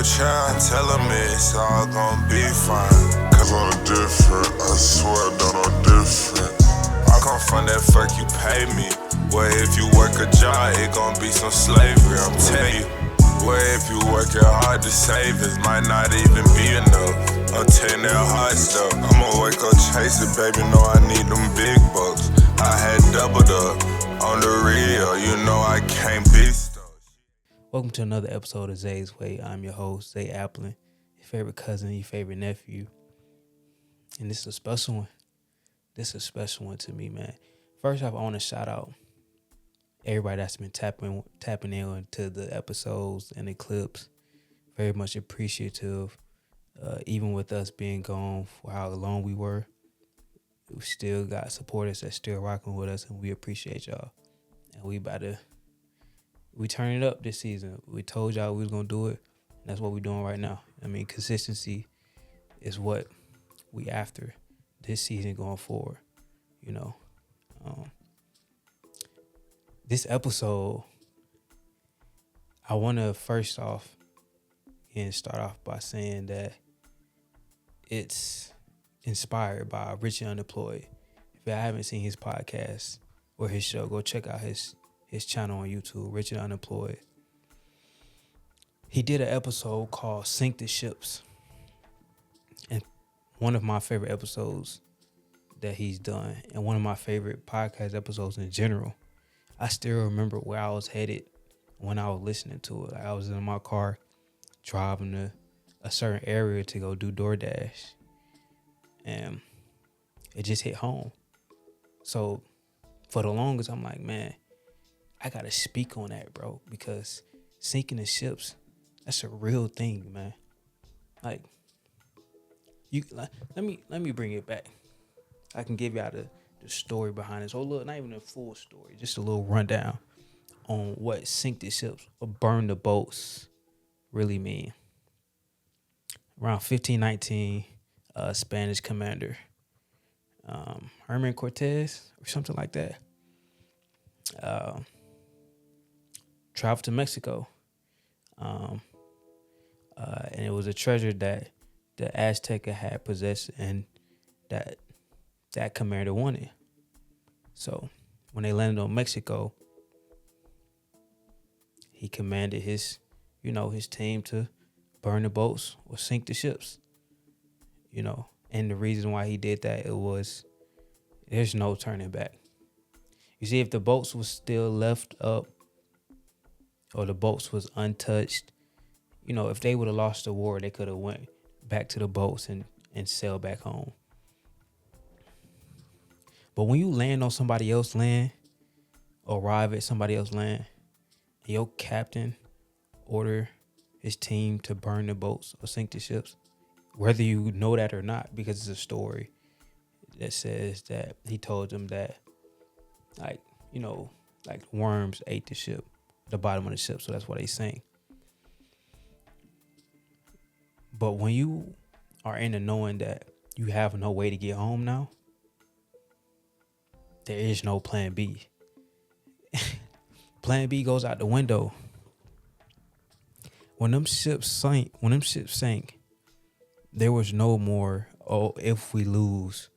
trying to tell them it's all gonna be fine. Cause I'm different, I swear that I'm different. I come from that fuck you pay me. Well, if you work a job, it gon' be some slavery, I'm telling you. Well, if you working hard to save, it might not even be enough. I'm taking that hard stuff. I'ma wake up chasing, baby, know I need them big bucks. I had doubled up on the real, you know I can't be stuck. Welcome to another episode of Zay's Way. I'm your host, Zay Applin, your favorite cousin, your favorite nephew. And this is a special one. This is a special one to me, man. First off, I want to shout out everybody that's been tapping into the episodes and the clips. Very much appreciative. Even with us being gone for how long we were, we still got supporters that's still rocking with us, and we appreciate y'all. And we turn it up this season. We told y'all we was gonna do it, and that's what we're doing right now. I mean, consistency is what we after this season going forward. You know, this episode, I want to first off and start off by saying that it's inspired by Richie Unemployed. If y'all haven't seen his podcast or his show, go check out his channel on YouTube, Richard Unemployed. He did an episode called Sink the Ships. And one of my favorite episodes that he's done, and one of my favorite podcast episodes in general. I still remember where I was headed when I was listening to it. Like, I was in my car driving to a certain area to go do DoorDash. And it just hit home. So for the longest, I'm like, man, I gotta speak on that, bro, because sinking the ships, that's a real thing, man. Like, let me bring it back. I can give y'all the story behind it. So look, not even a full story, just a little rundown on what sink the ships or burn the boats really mean. Around 1519, Spanish commander Herman Cortez or something like that. Traveled to Mexico, and it was a treasure that the Azteca had possessed, and that commander wanted. So when they landed on Mexico, he commanded his team to burn the boats or sink the ships. And the reason why he did that, there's no turning back. You see, if the boats was still left up, or the boats was untouched, if they would have lost the war, they could have went back to the boats and sailed back home. But when you land on somebody else's land, or arrive at somebody else's land, and your captain order his team to burn the boats or sink the ships, whether you know that or not, because it's a story that says that he told them that, like worms ate the ship, the bottom of the ship, so that's why they sank. But when you are in the knowing that you have no way to get home now, there is no plan B. Plan B goes out the window. When them ships sank, there was no more, if we lose,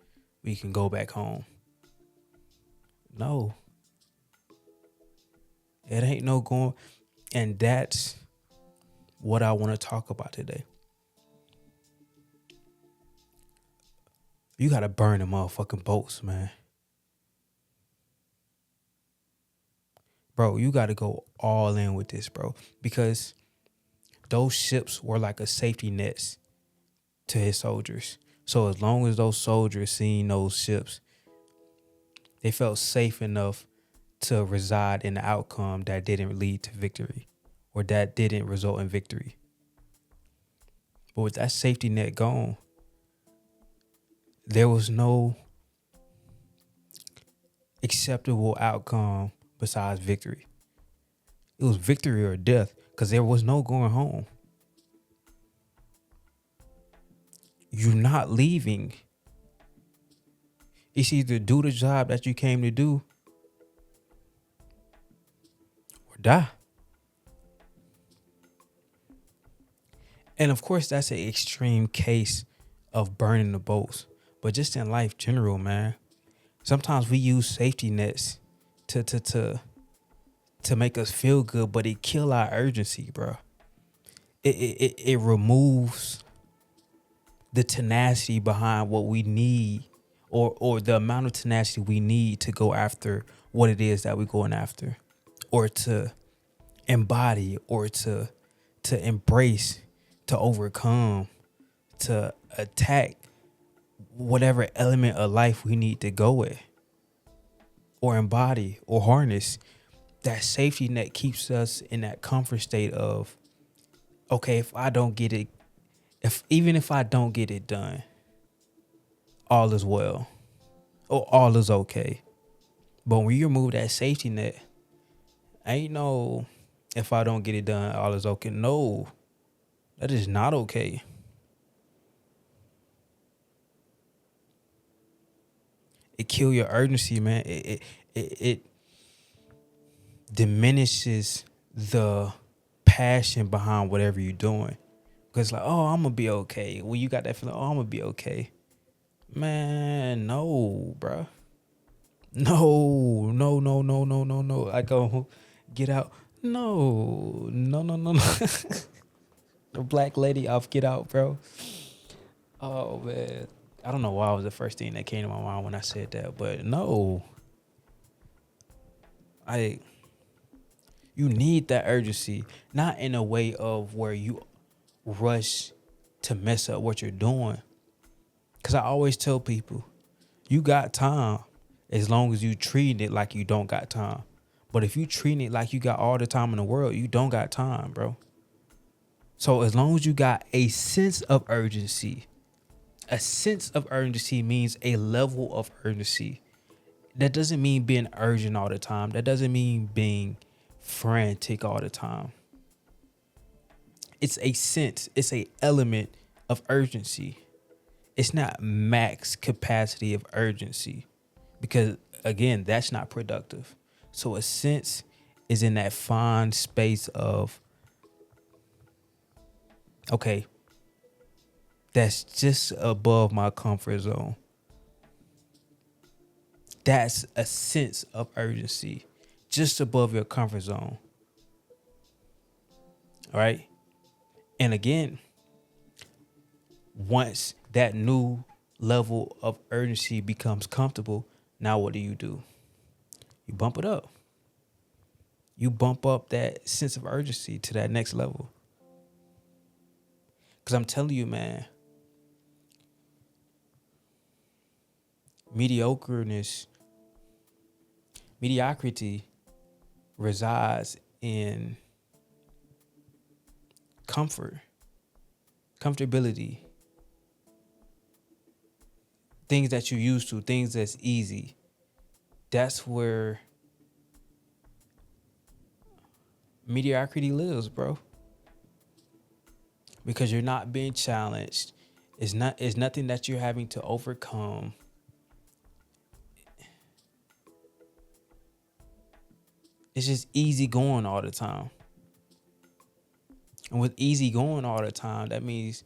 we can go back home. No. It ain't no going. And that's what I want to talk about today. You got to burn the motherfucking boats, man. Bro, you got to go all in with this, bro. Because those ships were like a safety nets to his soldiers. So as long as those soldiers seen those ships, they felt safe enough to reside in the outcome that didn't lead to victory, or that didn't result in victory. But with that safety net gone, there was no acceptable outcome besides victory. It was victory or death, because there was no going home. You're not leaving. It's either do the job that you came to do or die. And of course, that's an extreme case of burning the boats. But just in life general, man, sometimes we use safety nets to make us feel good, but it kill our urgency, bro. It removes the tenacity behind what we need, or the amount of tenacity we need to go after what it is that we're going after, or to embody, or to embrace, to overcome, to attack whatever element of life we need to go with, or embody, or harness. That safety net keeps us in that comfort state of, okay, if I don't get it, even if I don't get it done, all is well, or all is okay. But when you remove that safety net, ain't no, if I don't get it done, all is okay. No, that is not okay. It kill your urgency, man. It diminishes the passion behind whatever you're doing. Because like, oh, I'm gonna be okay. When you got that feeling, oh, I'm gonna be okay. Man, no, bro. No. I go Get Out. No. The black lady off Get Out, bro. Oh man. I don't know why it was the first thing that came to my mind when I said that, but no. You need that urgency, not in a way of where you rush to mess up what you're doing. Cause I always tell people, you got time as long as you treat it like you don't got time. But if you treat it like you got all the time in the world, you don't got time, bro. So as long as you got a sense of urgency means a level of urgency. That doesn't mean being urgent all the time. That doesn't mean being frantic all the time. It's a sense, it's a element of urgency. It's not max capacity of urgency, because again, that's not productive. So a sense is in that fine space of, okay, that's just above my comfort zone. That's a sense of urgency, just above your comfort zone. All right. And again, once that new level of urgency becomes comfortable, now what do? You bump it up. You bump up that sense of urgency to that next level. Because I'm telling you, man, mediocrity resides in comfortability, things that you're used to, things that's easy. That's where mediocrity lives, bro. Because you're not being challenged. It's nothing that you're having to overcome. It's just easy going all the time. And with easy going all the time, that means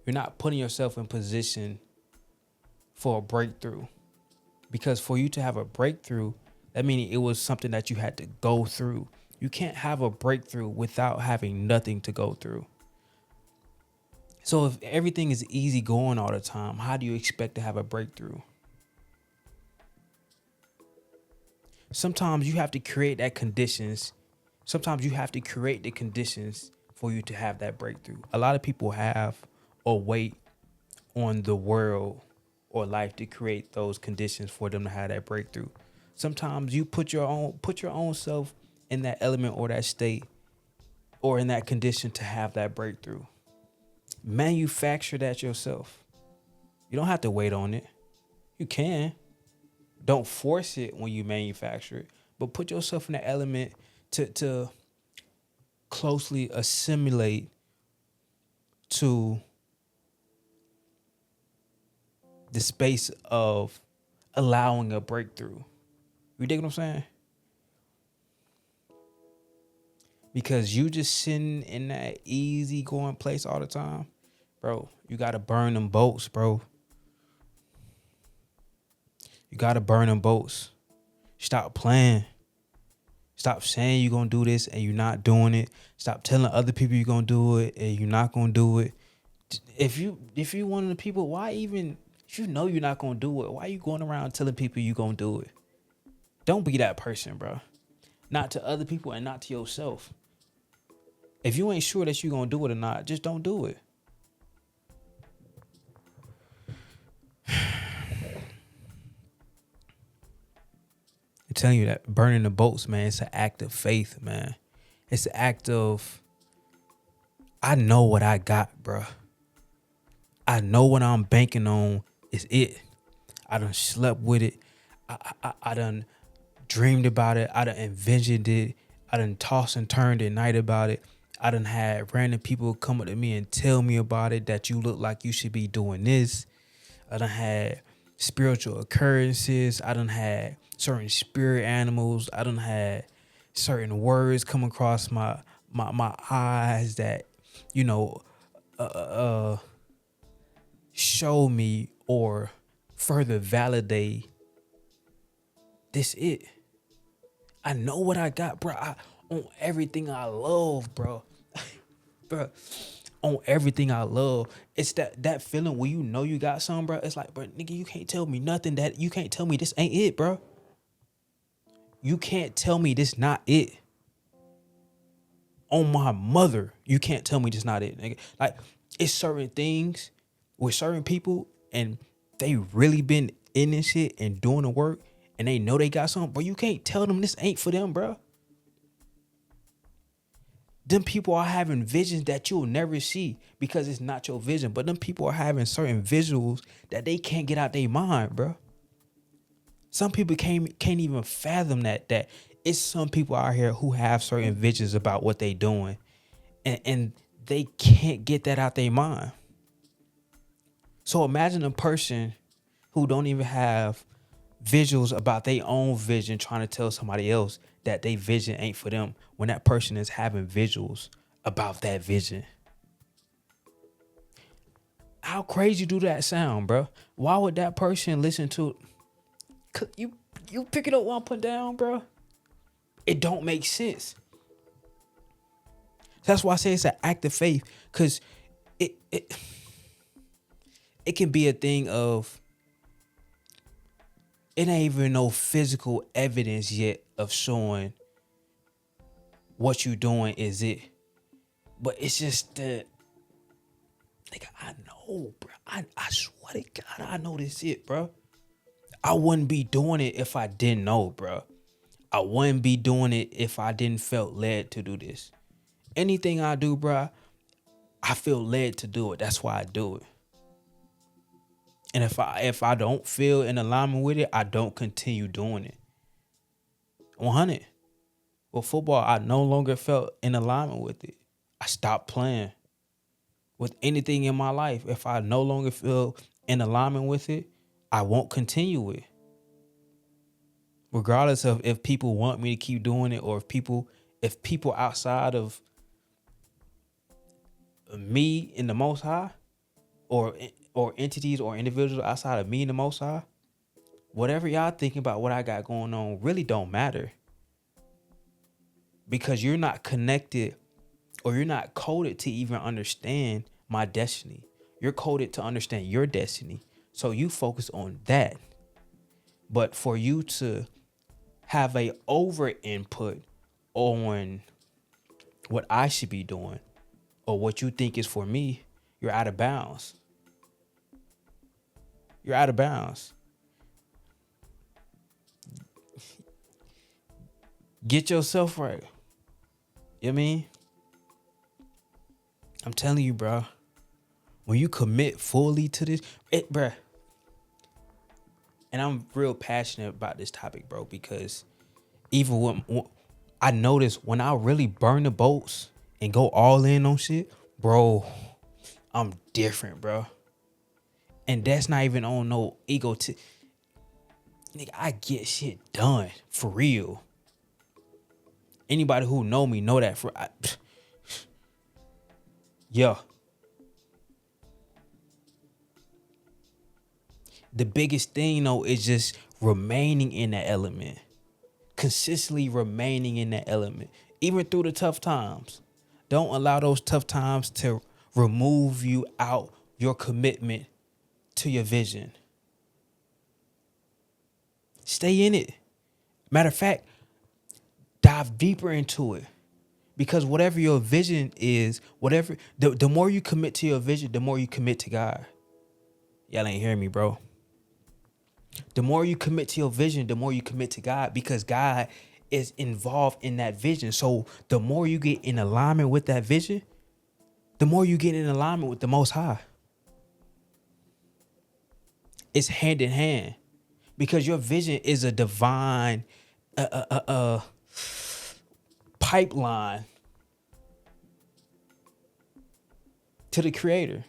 you're not putting yourself in position for a breakthrough. Because for you to have a breakthrough, that means it was something that you had to go through. You can't have a breakthrough without having nothing to go through. So if everything is easy going all the time, how do you expect to have a breakthrough? Sometimes you have to create that conditions. Sometimes you have to create the conditions for you to have that breakthrough. A lot of people have or wait on the world or life to create those conditions for them to have that breakthrough. Sometimes you put your own self in that element or that state or in that condition to have that breakthrough. Manufacture that yourself. You don't have to wait on it. You can. Don't force it when you manufacture it, but put yourself in that element to closely assimilate to the space of allowing a breakthrough. You dig what I'm saying? because you just sitting in that easy going place all the time, bro. You gotta burn them boats, bro. You gotta burn them boats. Stop playing. Stop saying you're gonna do this and you're not doing it. Stop telling other people you're gonna do it and you're not gonna do it. If you one of the people, why even, if you know you're not gonna do it, why you going around telling people you gonna do it? Don't be that person, bro. Not to other people and not to yourself. If you ain't sure that you're gonna do it or not, just don't do it. I'm telling you that burning the boats, man, it's an act of faith, man. It's an act of, I know what I got, bro. I know what I'm banking on is it. I done slept with it. I done dreamed about it. I done envisioned it. I done tossed and turned at night about it. I done had random people come up to me and tell me about it, that you look like you should be doing this. I done had spiritual occurrences. I done had certain spirit animals. I done had certain words come across my eyes that, you know, show me or further validate this it. I know what I got, bro. On everything I love, bro. Bro, on everything I love. It's that feeling where you know you got something, bro. It's like, bro, nigga, you can't tell me nothing that, you can't tell me this ain't it, bro. You can't tell me this not it. On my mother, you can't tell me this not it, nigga. Like, it's certain things with certain people and they really been in this shit and doing the work and they know they got something, but you can't tell them this ain't for them, bro. Them people are having visions that you'll never see because it's not your vision. But them people are having certain visuals that they can't get out their mind, bro. Some people can't even fathom that it's some people out here who have certain visions about what they doing, and they can't get that out their mind. So imagine a person who don't even have visuals about their own vision trying to tell somebody else that their vision ain't for them when that person is having visuals about that vision. How crazy do that sound, bro? Why would that person listen to you pick it up one put down, bro? It don't make sense. That's why I say it's an act of faith, because it can be a thing of, it ain't even no physical evidence yet of showing what you doing is it. But it's just that, nigga, I know, bro. I swear to God, I know this it, bro. I wouldn't be doing it if I didn't know, bro. I wouldn't be doing it if I didn't felt led to do this. Anything I do, bro, I feel led to do it. That's why I do it. And if I don't feel in alignment with it, I don't continue doing it. 100. With football, I no longer felt in alignment with it. I stopped playing. With anything in my life, if I no longer feel in alignment with it, I won't continue it. Regardless of if people want me to keep doing it, or if people outside of me in the Most High, or entities or individuals outside of me in the Most High, whatever y'all thinking about what I got going on really don't matter. Because you're not connected, or you're not coded to even understand my destiny. You're coded to understand your destiny. So you focus on that. But for you to have a over input on what I should be doing or what you think is for me, you're out of bounds. You're out of bounds. Get yourself right. You know what I mean? I'm telling you, bro. When you commit fully to this, bro. And I'm real passionate about this topic, bro, because even when I notice when I really burn the boats and go all in on shit, bro, I'm different, bro. And that's not even on no ego. Nigga, I get shit done for real. Anybody who know me know that yeah. The biggest thing though is just remaining in that element. Consistently remaining in that element. Even through the tough times. Don't allow those tough times to remove you out your commitment to your vision. Stay in it. Matter of fact, dive deeper into it. Because whatever your vision is, the more you commit to your vision, the more you commit to God. Y'all ain't hearing me, bro. The more you commit to your vision, the more you commit to God, because God is involved in that vision. So the more you get in alignment with that vision, the more you get in alignment with the Most High. It's hand in hand, because your vision is a divine pipeline to the Creator,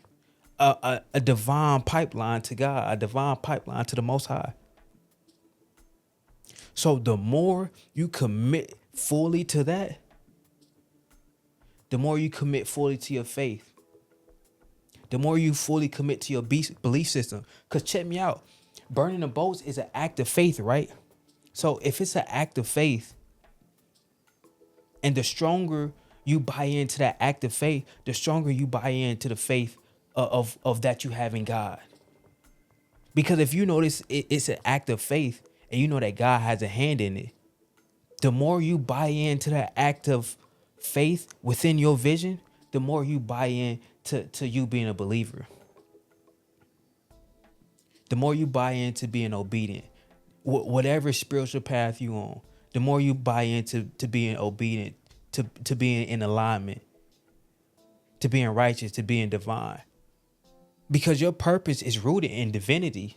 a divine pipeline to God, a divine pipeline to the Most High. So the more you commit fully to that, the more you commit fully to your faith, the more you fully commit to your belief system. Because check me out, burning the boats is an act of faith, right? So if it's an act of faith, and the stronger you buy into that act of faith, the stronger you buy into the faith of that you have in God. Because if you notice it's an act of faith, and you know that God has a hand in it, the more you buy into that act of faith within your vision, the more you buy in to you being a believer. The more you buy into being obedient, whatever spiritual path you on, the more you buy into being obedient, to being in alignment, to being righteous, to being divine. Because your purpose is rooted in divinity.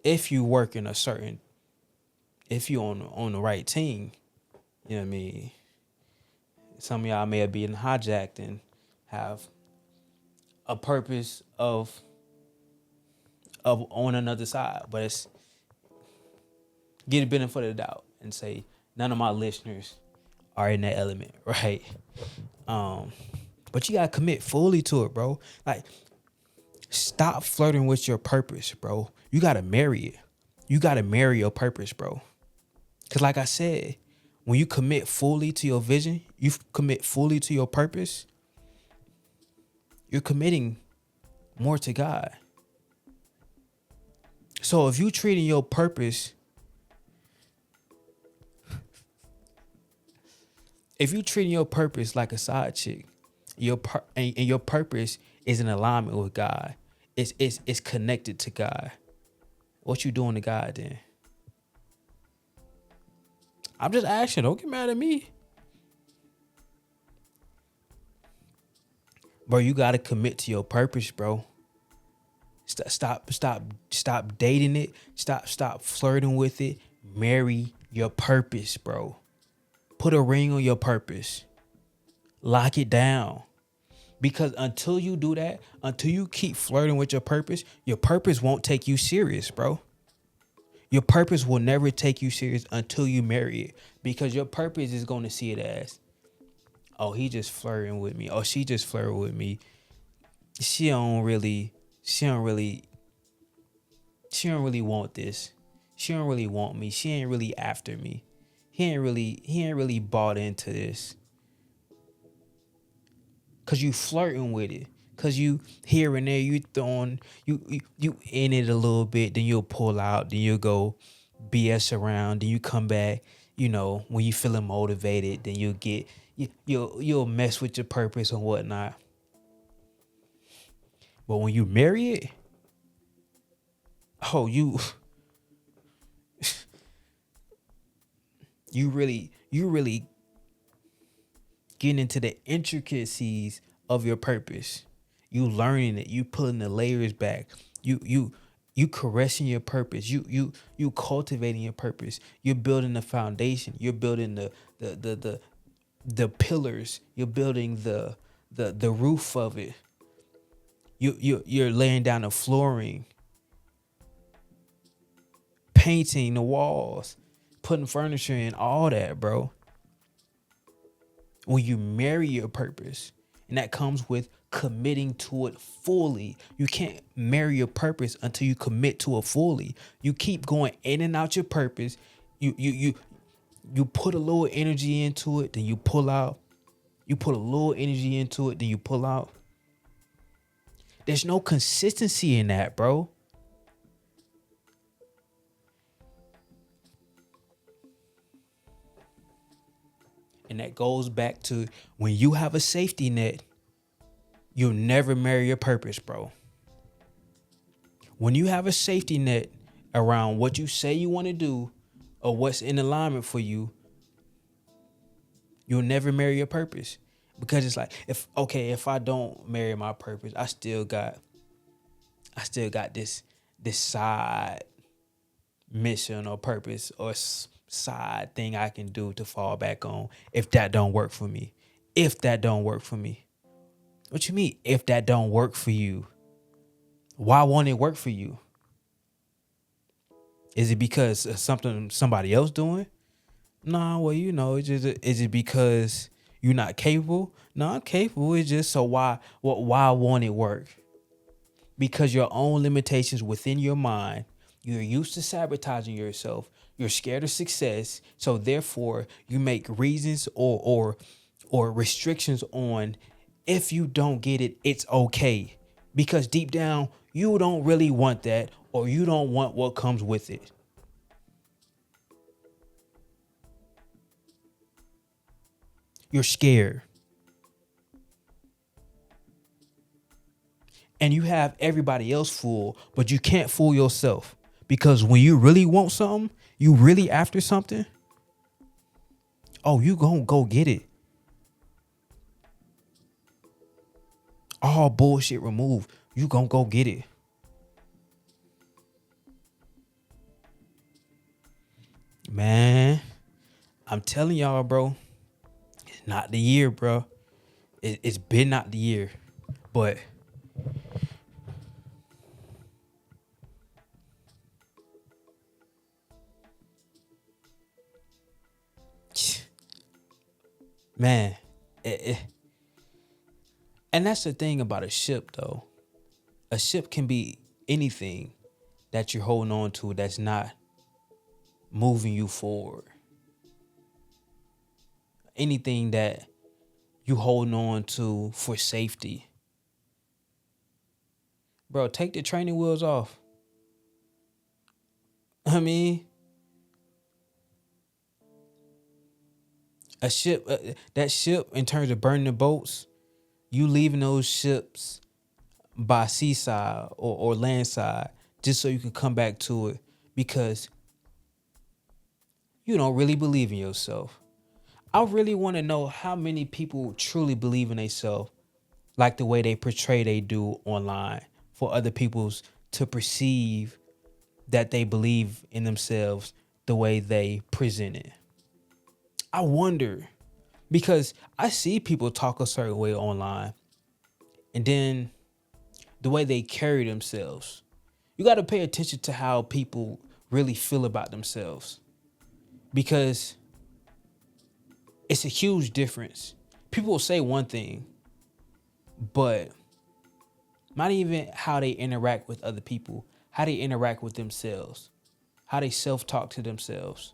If you work in if you on the right team, you know what I mean? Some of y'all may have been hijacked and have a purpose of on another side, but it's get the benefit of the doubt and say none of my listeners are in that element, right? But you gotta commit fully to it, bro. Like, stop flirting with your purpose, bro. You gotta marry it. You gotta marry your purpose, bro. Cause like I said, when you commit fully to your vision, you commit fully to your purpose, you're committing more to God. So if you treating your purpose, like a side chick, and your purpose is in alignment with God, it's connected to God, what you doing to God then? I'm just asking, don't get mad at me. Bro, you gotta commit to your purpose, bro. Stop dating it. Stop flirting with it. Marry your purpose, bro. Put a ring on your purpose. Lock it down. Because until you do that, until you keep flirting with your purpose won't take you serious, bro. Your purpose will never take you serious until you marry it. Because your purpose is going to see it as, oh, he just flirting with me. Oh, she just flirting with me. She don't really want this. She don't really want me. She ain't really after me. He ain't really bought into this. Cause you flirting with it. Cause you here and there, you throwing, you in it a little bit, then you'll pull out, then you'll go BS around, then you come back, you know, when you feeling motivated, then you'll mess with your purpose and whatnot. But when you marry it, oh, you really getting into the intricacies of your purpose. You learning it. You pulling the layers back. You caressing your purpose. You cultivating your purpose. You're building the foundation. You're building the pillars. You're building the roof of it. You're laying down the flooring, painting the walls, putting furniture in, all that, bro. When you marry your purpose, and that comes with committing to it fully. You can't marry your purpose until you commit to it fully. You keep going in and out your purpose. You put a little energy into it, then you pull out. You put a little energy into it, then you pull out. There's no consistency in that, bro. And that goes back to when you have a safety net, you'll never marry your purpose, bro. When you have a safety net around what you say you want to do or what's in alignment for you, you'll never marry your purpose. Because it's like, if I don't marry my purpose, I still got this side mission or purpose or side thing I can do to fall back on if that don't work for me. If that don't work for me. What you mean if that don't work for you? Why won't it work for you? Is it because of something somebody else doing? Nah, well, is it because you're not capable? No, I'm capable. It's just so why won't it work? Because your own limitations within your mind, you're used to sabotaging yourself. You're scared of success. So therefore, you make reasons or restrictions on if you don't get it, it's okay. Because deep down, you don't really want that, or you don't want what comes with it. You're scared. And you have everybody else fooled, but you can't fool yourself. Because when you really want something, you really after something, oh, you gonna go get it. All bullshit removed. You gonna go get it. Man, I'm telling y'all, bro, it's not the year, bro. It's been not the year. But man, and that's the thing about a ship, though. A ship can be anything that you're holding on to that's not moving you forward. Anything that you holding on to for safety. Bro, take the training wheels off. I mean, a ship, that ship, in terms of burning the boats, you leaving those ships by seaside or landside just so you can come back to it because you don't really believe in yourself. I really want to know how many people truly believe in themselves like the way they portray they do online for other people's to perceive that they believe in themselves the way they present it. I wonder, because I see people talk a certain way online and then the way they carry themselves. You got to pay attention to how people really feel about themselves because it's a huge difference. People will say one thing, but not even how they interact with other people, how they interact with themselves, how they self-talk to themselves,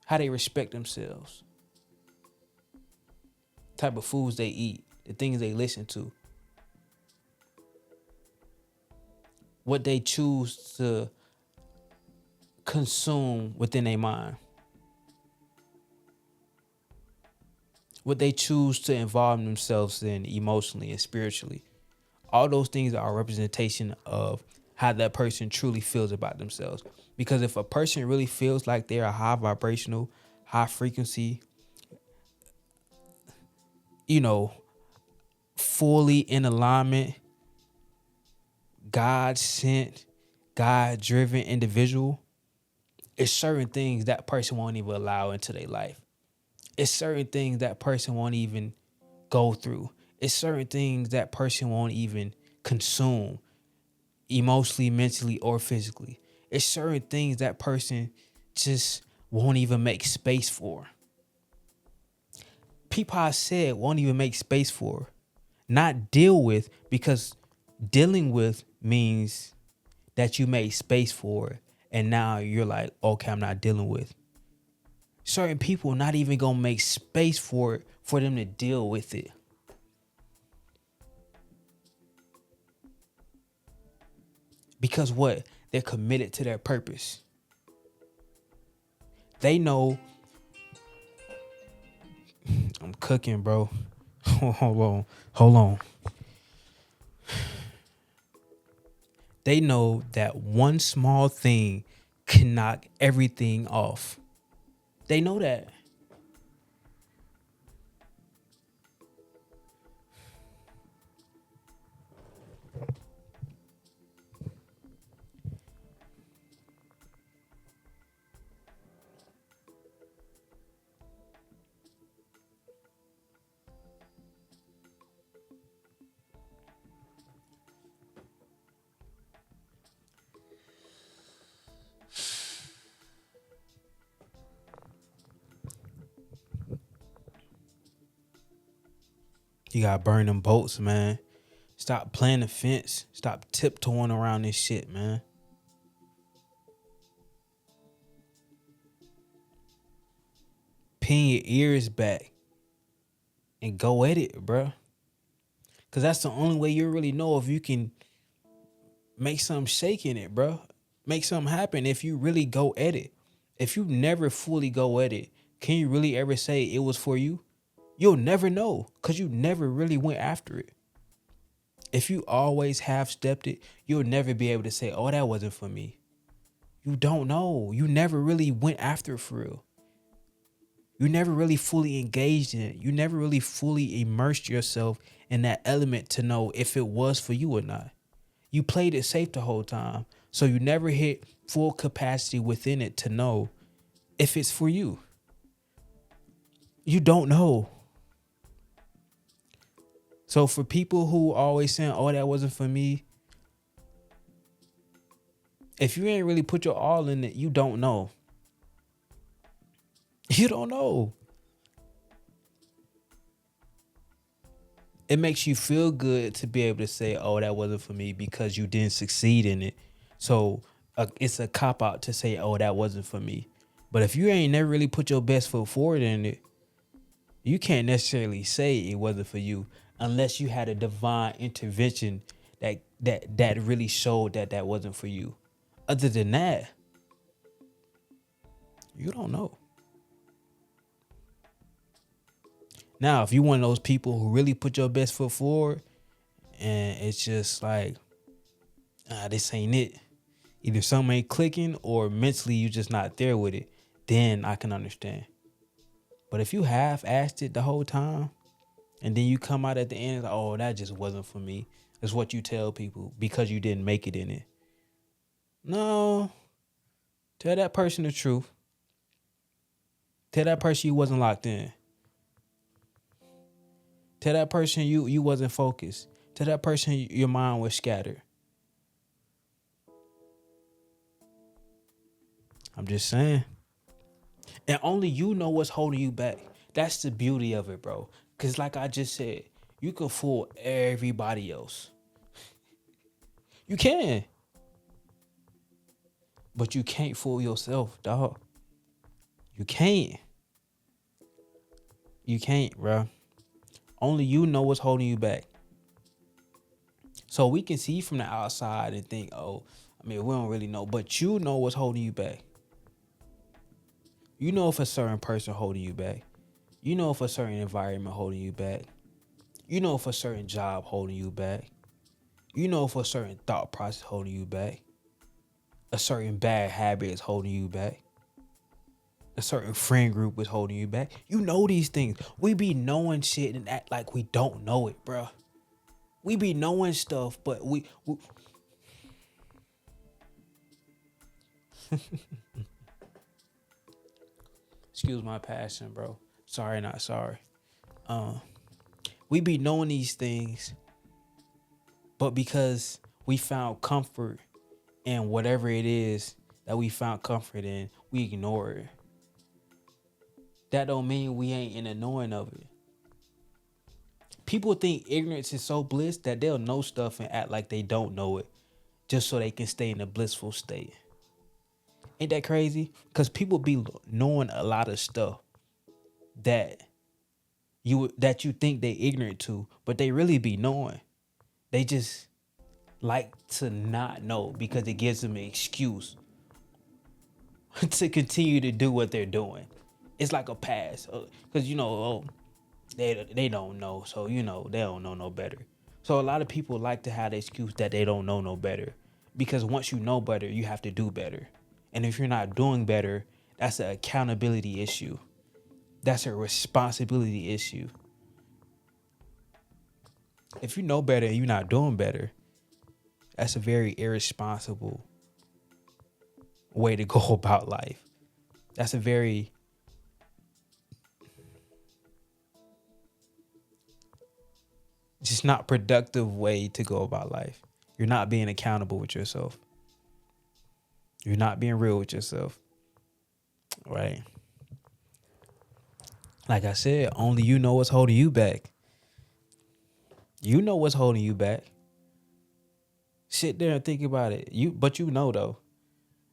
how they respect themselves, type of foods they eat, the things they listen to, what they choose to consume within their mind, what they choose to involve themselves in emotionally and spiritually. All those things are a representation of how that person truly feels about themselves. Because if a person really feels like they're a high vibrational, high frequency, fully in alignment, God sent, God driven individual, it's certain things that person won't even allow into their life. It's certain things that person won't even go through. It's certain things that person won't even consume emotionally, mentally, or physically. It's certain things that person just won't even make space for. People I said won't even make space for. Not deal with, because dealing with means that you made space for it. And now you're like, okay, I'm not dealing with. Certain people not even gonna make space for it for them to deal with it. Because what? They're committed to their purpose. They know. I'm cooking, bro. Hold on. They know that one small thing can knock everything off. They know that. You gotta burn them boats, man. Stop playing the fence. Stop tiptoeing around this shit, man. Pin your ears back and go at it, bro. Cause that's the only way you really know if you can make something shake in it, bro. Make something happen if you really go at it. If you never fully go at it, can you really ever say it was for you? You'll never know, because you never really went after it. If you always half-stepped it, you'll never be able to say, oh, that wasn't for me. You don't know. You never really went after it for real. You never really fully engaged in it. You never really fully immersed yourself in that element to know if it was for you or not. You played it safe the whole time, so you never hit full capacity within it to know if it's for you. You don't know. So for people who always saying, oh, that wasn't for me, if you ain't really put your all in it, you don't know. You don't know. It makes you feel good to be able to say, oh, that wasn't for me because you didn't succeed in it. So it's a cop-out to say, oh, that wasn't for me. But if you ain't never really put your best foot forward in it, you can't necessarily say it wasn't for you unless you had a divine intervention that really showed that wasn't for you. Other than that, you don't know. Now, if you one of those people who really put your best foot forward and it's just like, this ain't it. Either something ain't clicking or mentally you just not there with it, then I can understand. But if you half-assed it the whole time and then you come out at the end, like, oh, that just wasn't for me. That's what you tell people because you didn't make it in it. No. Tell that person the truth. Tell that person you wasn't locked in. Tell that person you wasn't focused. Tell that person your mind was scattered. I'm just saying. And only you know what's holding you back. That's the beauty of it, bro. Because like I just said, you can fool everybody else. You can. But you can't fool yourself, dog. You can't. You can't, bro. Only you know what's holding you back. So we can see from the outside and think, oh, we don't really know. But you know what's holding you back. You know if a certain person holding you back. You know if a certain environment holding you back. You know if a certain job holding you back. You know if a certain thought process holding you back. A certain bad habit is holding you back. A certain friend group is holding you back. You know these things. We be knowing shit and act like we don't know it, bro. We be knowing stuff, but we excuse my passion, bro. Sorry, not sorry. We be knowing these things, but because we found comfort in whatever it is that we found comfort in, we ignore it. That don't mean we ain't in the knowing of it. People think ignorance is so bliss that they'll know stuff and act like they don't know it just so they can stay in a blissful state. Ain't that crazy? Because people be knowing a lot of stuff that you think they ignorant to, but they really be knowing. They just like to not know because it gives them an excuse to continue to do what they're doing. It's like a pass, because they don't know, so they don't know no better. So a lot of people like to have the excuse that they don't know no better, because once you know better, you have to do better. And if you're not doing better, that's an accountability issue. That's a responsibility issue. If you know better and you're not doing better, that's a very irresponsible way to go about life. That's a very just not productive way to go about life. You're not being accountable with yourself. You're not being real with yourself. Right? Like I said, only you know what's holding you back. You know what's holding you back. Sit there and think about it. But you know though.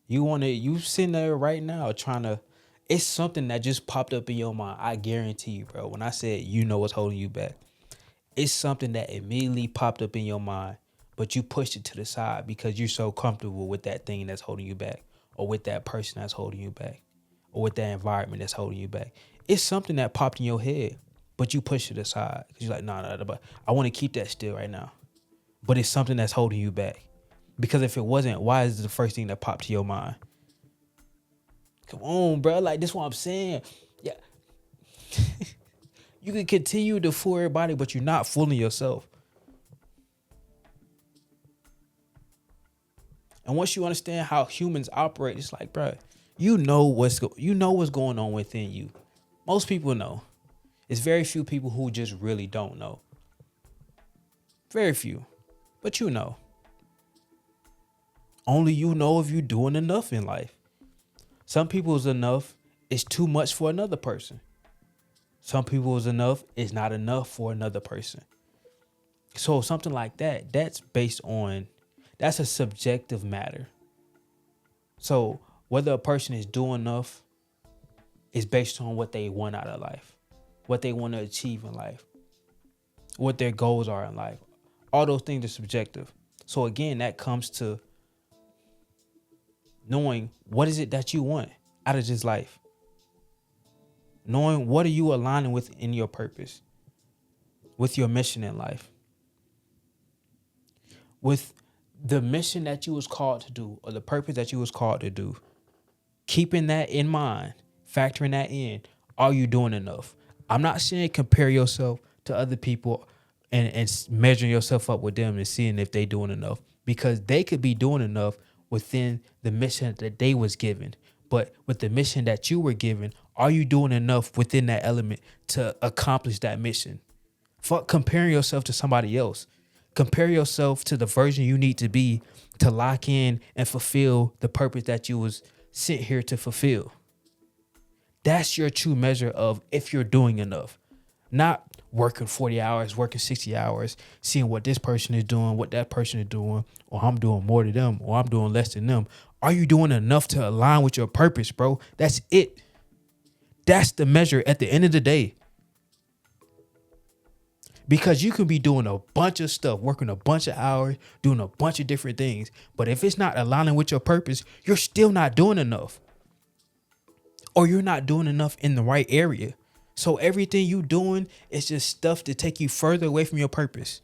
You sitting there right now trying to, it's something that just popped up in your mind. I guarantee you, bro. When I said you know what's holding you back, it's something that immediately popped up in your mind, but you pushed it to the side because you're so comfortable with that thing that's holding you back, or with that person that's holding you back, or with that environment that's holding you back. It's something that popped in your head, but you pushed it aside because you're like, nah, I want to keep that still right now. But it's something that's holding you back. Because if it wasn't, why is it the first thing that popped to your mind? Come on, bro. Like, this is what I'm saying. Yeah. You can continue to fool everybody, but you're not fooling yourself. And once you understand how humans operate, it's like, bro, you know what's going on within you. Most people know. It's very few people who just really don't know. Very few. But you know. Only you know if you're doing enough in life. Some people's enough is too much for another person. Some people's enough is not enough for another person. So something like that, that's a subjective matter. So whether a person is doing enough is based on what they want out of life, what they want to achieve in life, what their goals are in life. All those things are subjective. So again, that comes to knowing what is it that you want out of this life. Knowing what are you aligning with in your purpose, with your mission in life, with the mission that you was called to do, or the purpose that you was called to do. Keeping that in mind, factoring that in, are you doing enough? I'm not saying compare yourself to other people and measuring yourself up with them and seeing if they doing enough, because they could be doing enough within the mission that they was given. But with the mission that you were given, are you doing enough within that element to accomplish that mission? Fuck comparing yourself to somebody else. Compare yourself to the version you need to be to lock in and fulfill the purpose that you was sent here to fulfill. That's your true measure of if you're doing enough. Not working 40 hours, working 60 hours, seeing what this person is doing, what that person is doing, or I'm doing more than them, or I'm doing less than them. Are you doing enough to align with your purpose, bro? That's it. That's the measure at the end of the day. Because you can be doing a bunch of stuff, working a bunch of hours, doing a bunch of different things. But if it's not aligning with your purpose, you're still not doing enough. Or you're not doing enough in the right area. So everything you doing is just stuff to take you further away from your purpose.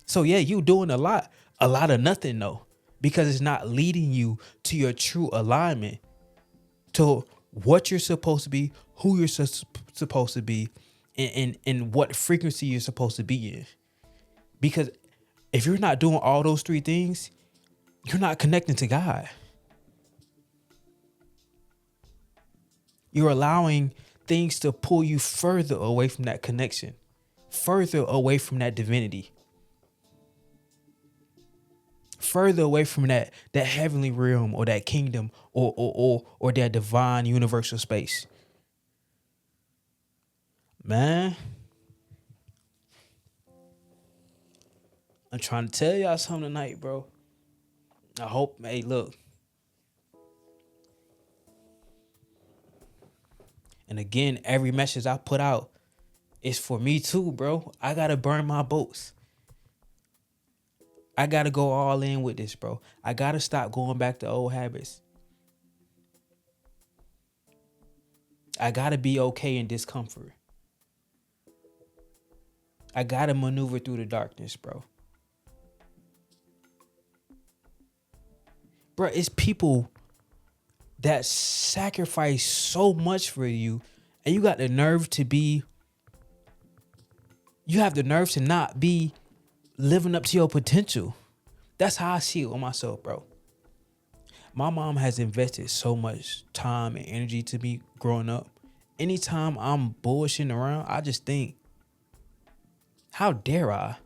So yeah, you doing a lot of nothing though, because it's not leading you to your true alignment, to what you're supposed to be, who you're supposed to be, and what frequency you're supposed to be in. Because if you're not doing all those three things, you're not connecting to God. You're allowing things to pull you further away from that connection, further away from that divinity, further away from that heavenly realm or that kingdom or that divine universal space. Man, I'm trying to tell y'all something tonight, bro. I hope, hey, look. And again, every message I put out is for me too, bro. I gotta burn my boats. I gotta go all in with this, bro. I gotta stop going back to old habits. I gotta be okay in discomfort. I gotta maneuver through the darkness, bro. Bro, it's people that sacrifice so much for you, and you got the nerve to be, you have the nerve to not be living up to your potential. That's how I see it with myself, bro. My mom has invested so much time and energy to me growing up. Anytime I'm bullshitting around, I just think, how dare I?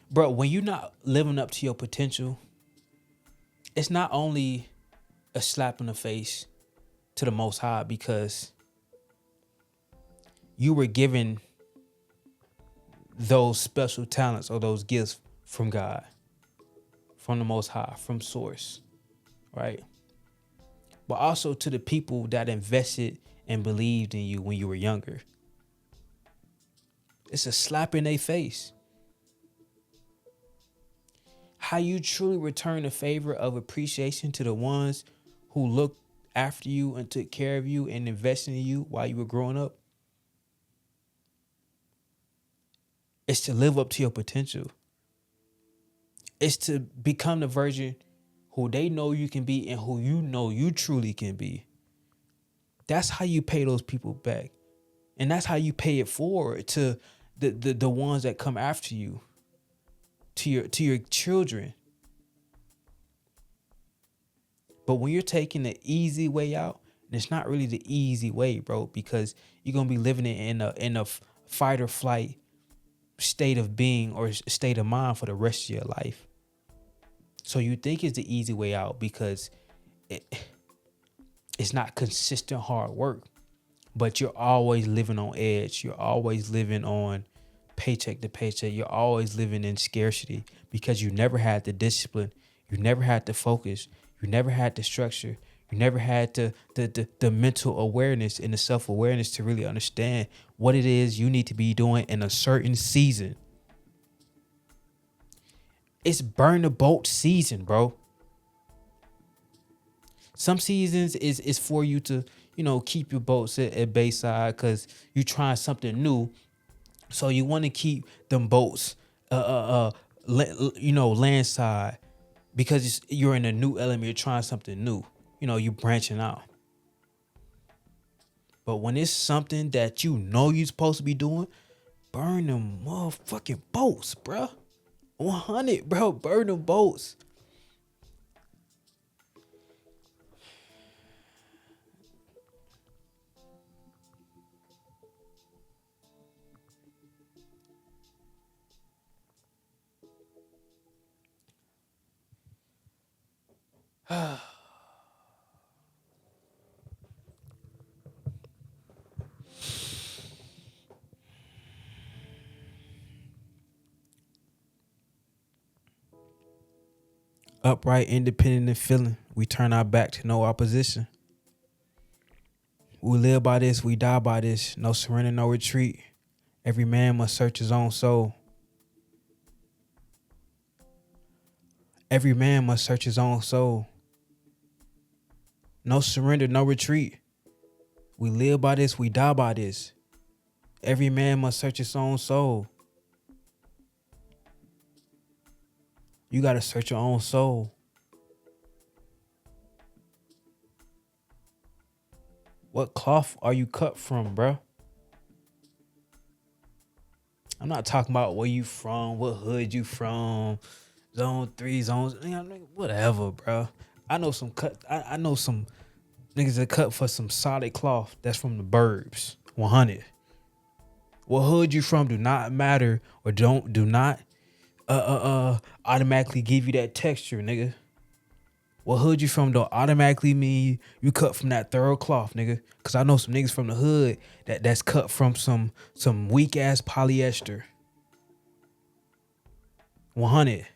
Bro, when you're not living up to your potential, it's not only a slap in the face to the Most High, because you were given those special talents or those gifts from God, from the Most High, from Source, right? But also to the people that invested and believed in you when you were younger. It's a slap in their face. How you truly return the favor of appreciation to the ones who looked after you and took care of you and invested in you while you were growing up, it's to live up to your potential. It's to become the version who they know you can be and who you know you truly can be. That's how you pay those people back. And that's how you pay it forward to the ones that come after you, to your children. But when you're taking the easy way out, and it's not really the easy way, bro, because you're gonna be living in a fight or flight state of being or state of mind for the rest of your life. So you think it's the easy way out because it's not consistent hard work, but you're always living on edge. You're always living on paycheck to paycheck. You're always living in scarcity because you never had the discipline. You never had the focus. You never had the structure. You never had the mental awareness and the self-awareness to really understand what it is you need to be doing in a certain season. It's burn the boat season, bro. Some seasons is for you to, keep your boats at Bayside because you're trying something new. So you want to keep them boats, landside because you're in a new element. You're trying something new. You're branching out. But when it's something that you're supposed to be doing, burn them motherfucking boats, bro. 100, bro. Burn them boats. Upright, independent, and feeling. We turn our back to no opposition. We live by this, we die by this. No surrender, no retreat. Every man must search his own soul. Every man must search his own soul. No surrender, no retreat. We live by this, we die by this. Every man must search his own soul. You got to search your own soul. What cloth are you cut from, bro? I'm not talking about where you from, what hood you from, zone 3, zones, whatever, bro. I know some niggas that cut for some solid cloth that's from the burbs. 100. What hood you from do not matter, or do not automatically give you that texture, nigga. What hood you from don't automatically mean you cut from that thorough cloth, nigga. Cause I know some niggas from the hood that's cut from some weak ass polyester. 100.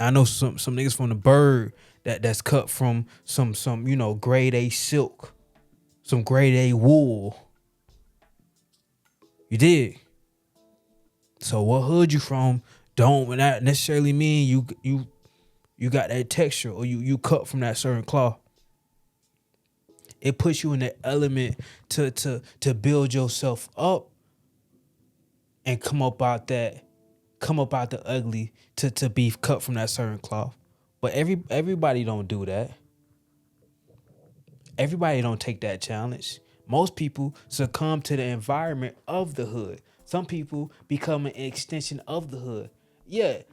I know some niggas from the bird that's cut from some grade A silk, some grade A wool. You dig? So what hood you from don't not necessarily mean you got that texture, or you cut from that certain cloth. It puts you in that element to build yourself up and come up out the ugly to be cut from that certain cloth. But everybody don't do that. Everybody don't take that challenge. Most people succumb to the environment of the hood. Some people become an extension of the hood. Yeah,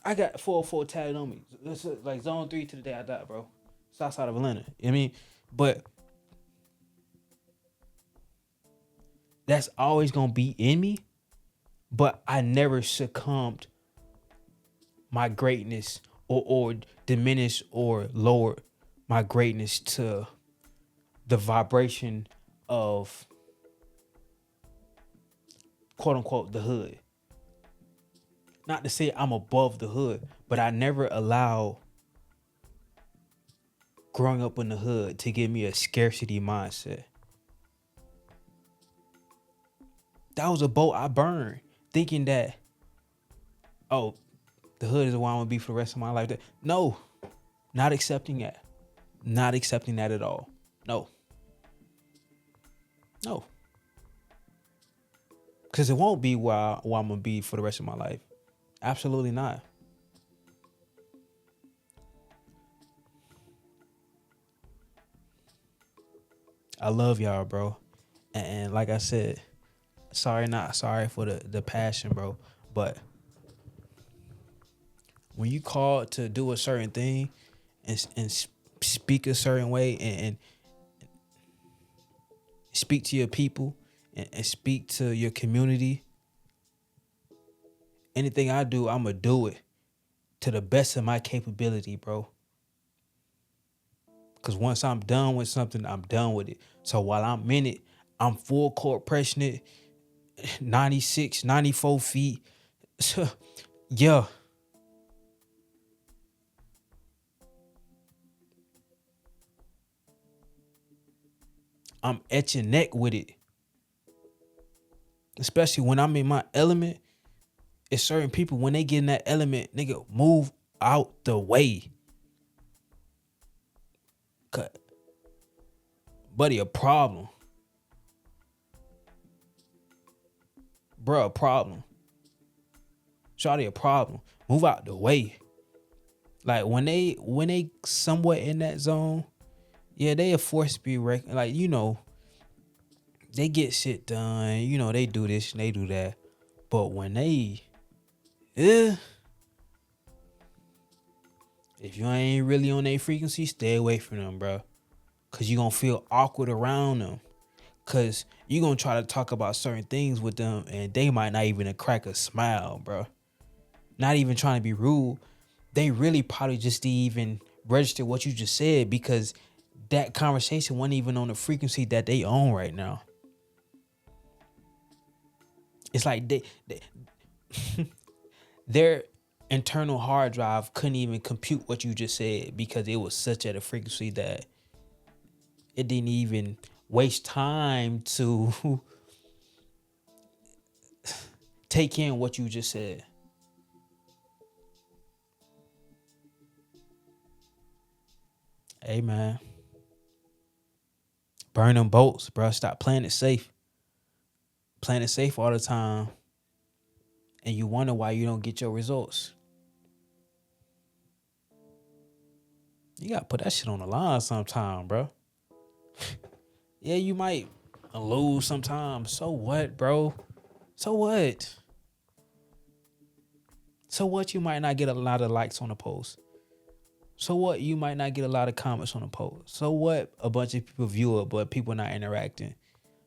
I got 404 tagged on me. It's like zone 3 to the day I die, bro. South side of Atlanta. You know what I mean? But that's always going to be in me. But I never succumbed my greatness or diminished or lowered my greatness to the vibration of quote unquote the hood. Not to say I'm above the hood, but I never allowed growing up in the hood to give me a scarcity mindset. That was a boat I burned, thinking that, oh, the hood is where I'm gonna be for the rest of my life. No, not accepting that. Not accepting that at all. No. Because it won't be where I'm gonna be for the rest of my life. Absolutely not. I love y'all, bro. And like I said, sorry for the passion, bro. But when you call to do a certain thing and speak a certain way and speak to your people and speak to your community, anything I do, I'm going to do it to the best of my capability, bro. Because once I'm done with something, I'm done with it. So while I'm in it, I'm full court pressing it, 96, 94 feet. Yeah. I'm etching neck with it. Especially when I'm in my element. It's certain people, when they get in that element, nigga, move out the way. Cut. Buddy, a problem. Bruh, a problem. Shawty, a problem. Move out the way. Like, when they somewhat in that zone, yeah, they a force to be reckoned. Like, they get shit done. They do this and they do that. But when they, if you ain't really on their frequency, stay away from them, bro. Because you going to feel awkward around them. Because you going to try to talk about certain things with them and they might not even crack a smile, bro. Not even trying to be rude. They really probably just didn't even register what you just said because that conversation wasn't even on the frequency that they own right now. It's like their internal hard drive couldn't even compute what you just said because it was such at a frequency that it didn't even waste time to take in what you just said. Hey, man. Burn them boats, bro. Stop playing it safe. Playing it safe all the time. And you wonder why you don't get your results. You gotta put that shit on the line sometime, bro. Yeah, you might lose sometimes. So what, bro? So what? So what? You might not get a lot of likes on a post. So what? You might not get a lot of comments on a post. So what? A bunch of people view it, but people not interacting.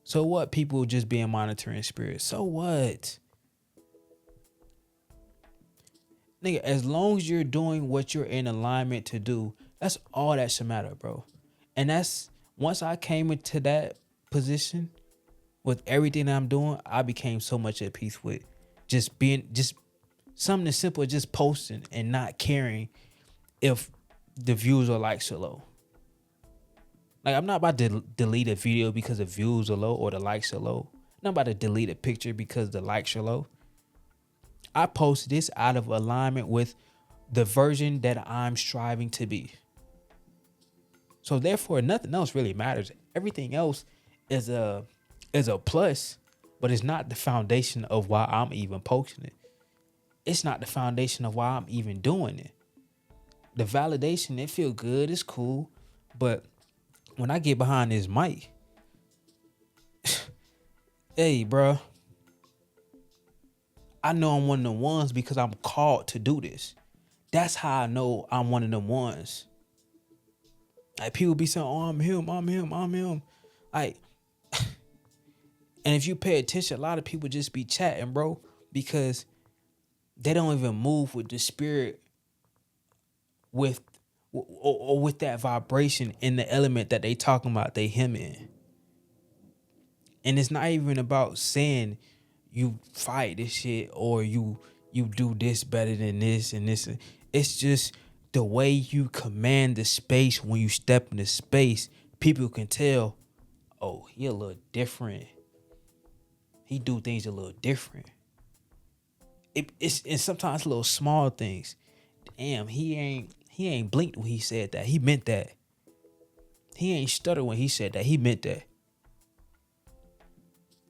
So what? People just being monitoring spirits. So what? Nigga, as long as you're doing what you're in alignment to do, that's all that should matter, bro. And that's once I came into that position with everything that I'm doing, I became so much at peace with just something as simple as just posting and not caring if the views or likes are low. Like, I'm not about to delete a video because the views are low or the likes are low. I'm not about to delete a picture because the likes are low. I post this out of alignment with the version that I'm striving to be. So therefore, nothing else really matters. Everything else is a plus, but it's not the foundation of why I'm even posting it. It's not the foundation of why I'm even doing it. The validation, it feel good, it's cool, but when I get behind this mic, hey, bro, I know I'm one of the ones because I'm called to do this. That's how I know I'm one of the ones. Like, people be saying, oh, I'm him. Like, and if you pay attention, a lot of people just be chatting, bro, because they don't even move with the spirit with that vibration in the element that they talking about they him in. And it's not even about saying you fight this shit or you do this better than this and this. It's just the way you command the space when you step into space. People can tell, oh, he a little different. He do things a little different. It's and sometimes little small things. Damn, he ain't blinked when he said that. He meant that. He ain't stuttered when he said that. He meant that.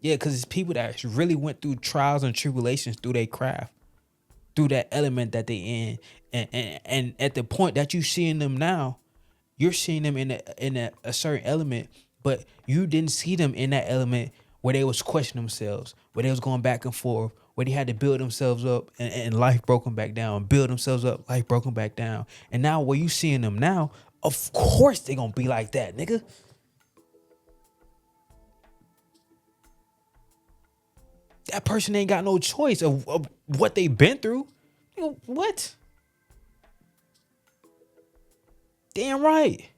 Yeah, because it's people that really went through trials and tribulations through their craft, through that element that they in. And at the point that you seeing them now, you're seeing them in a certain element, but you didn't see them in that element where they was questioning themselves, where they was going back and forth, where they had to build themselves up and life broke them back down, build themselves up, life broke them back down. And now where you seeing them now, of course they gonna be like that, nigga. That person ain't got no choice of what they been through. You know, what? Damn right.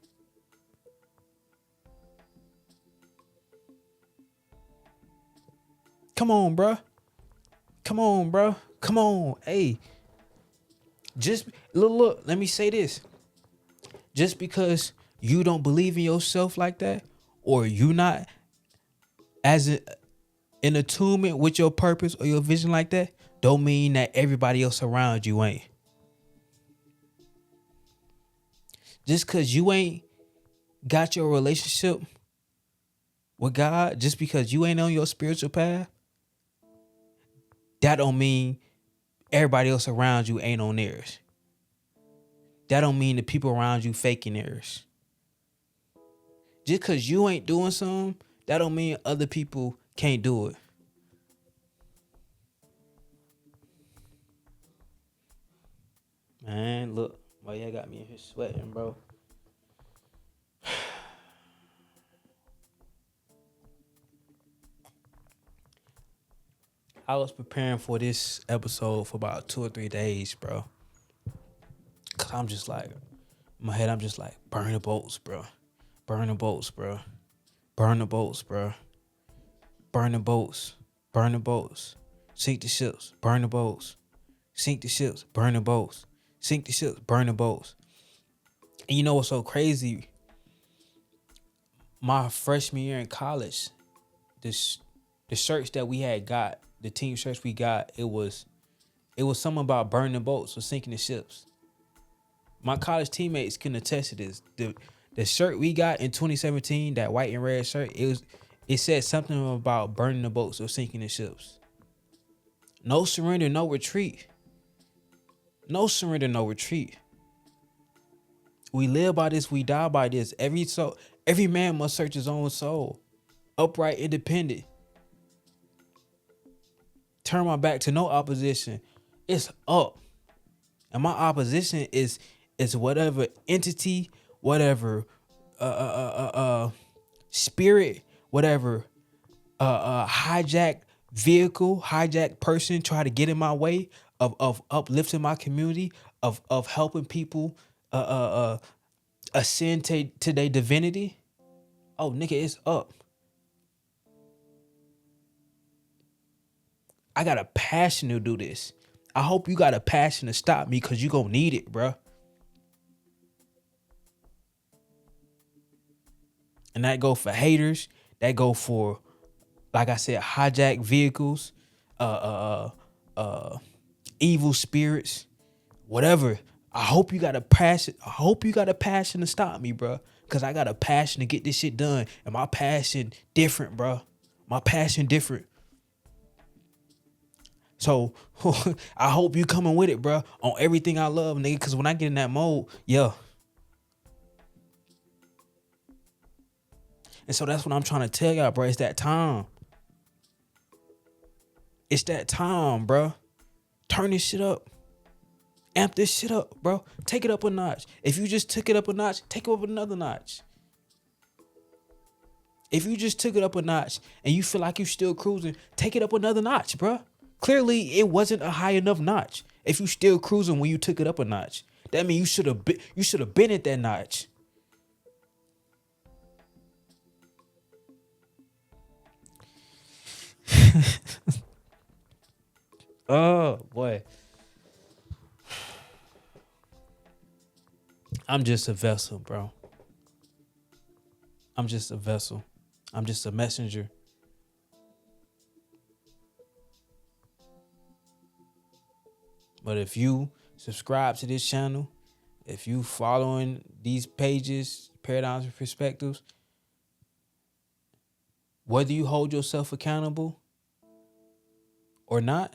Come on, bro. Come on. Hey. Just look, let me say this. Just because you don't believe in yourself like that, or you not in attunement with your purpose or your vision like that, don't mean that everybody else around you ain't. Just because you ain't got your relationship with God, just because you ain't on your spiritual path, that don't mean everybody else around you ain't on theirs. That don't mean the people around you faking theirs. Just because you ain't doing something, that don't mean other people can't do it. Man, look. Well, yeah, got me in here sweating, bro. I was preparing for this episode for about 2 or 3 days, bro. Cause I'm just like, in my head, I'm just like, burn the boats, bro. Burn the boats, bro. Burn the boats, bro. Burn the boats. Burn the boats. Sink the ships. Burn the boats. Sink the ships. Burn the boats. Sink the ships. Burn the boats. And you know what's so crazy? My freshman year in college, the shirts that we had got, the team shirts we got, it was something about burning the boats or sinking the ships. My college teammates can attest to this. The shirt we got in 2017, that white and red shirt, it said something about burning the boats or sinking the ships. No surrender, no retreat. No surrender, no retreat. We live by this, we die by this. Every man must search his own soul. Upright, independent. Turn my back to no opposition. It's up. And my opposition is whatever entity, whatever spirit, whatever hijacked vehicle, hijacked person try to get in my way of uplifting my community, of helping people ascend to their divinity. Oh, nigga, it's up. I got a passion to do this. I hope you got a passion to stop me, because you gonna need it, bruh. And that go for haters. That go for, like I said, hijacked vehicles, evil spirits, whatever. I hope you got a passion. I hope you got a passion to stop me, bruh. Cause I got a passion to get this shit done. And my passion different, bruh. My passion different. So I hope you coming with it, bruh, on everything I love, nigga. Cause when I get in that mode, yeah. And so that's what I'm trying to tell y'all, bro. It's that time. It's that time, bro. Turn this shit up. Amp this shit up, bro. Take it up a notch. If you just took it up a notch, take it up another notch. If you just took it up a notch and you feel like you're still cruising, take it up another notch, bro. Clearly, it wasn't a high enough notch. If you still cruising when you took it up a notch, that means you should have been at that notch. Oh boy. I'm just a vessel, bro. I'm just a vessel. I'm just a messenger. But if you subscribe to this channel, if you following these pages, Paradigms and Perspectives, whether you hold yourself accountable or not,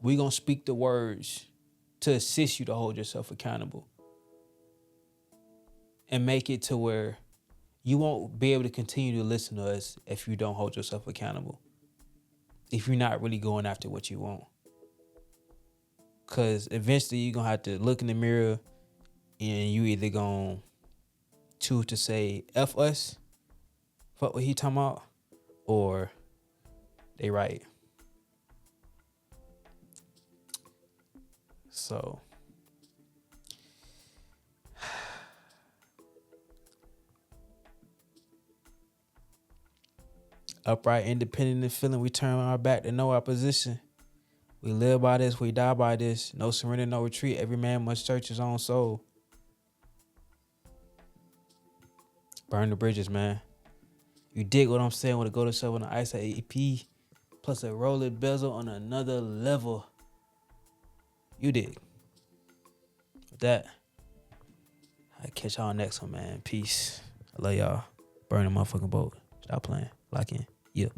we gonna speak the words to assist you to hold yourself accountable and make it to where you won't be able to continue to listen to us if you don't hold yourself accountable. If you're not really going after what you want. Because eventually you're going to have to look in the mirror and you either going to choose to say, F us, fuck what he talking about, or they right. So, upright, independent, and feeling, we turn our back to no opposition. We live by this, we die by this. No surrender, no retreat. Every man must search his own soul. Burn the bridges, man. You dig what I'm saying? With a go to show on the ice at EP plus a roller bezel on another level. You dig. With that, I catch y'all next one, man. Peace. I love y'all. Burn the motherfucking boat. Stop playing. Lock in. Yeah.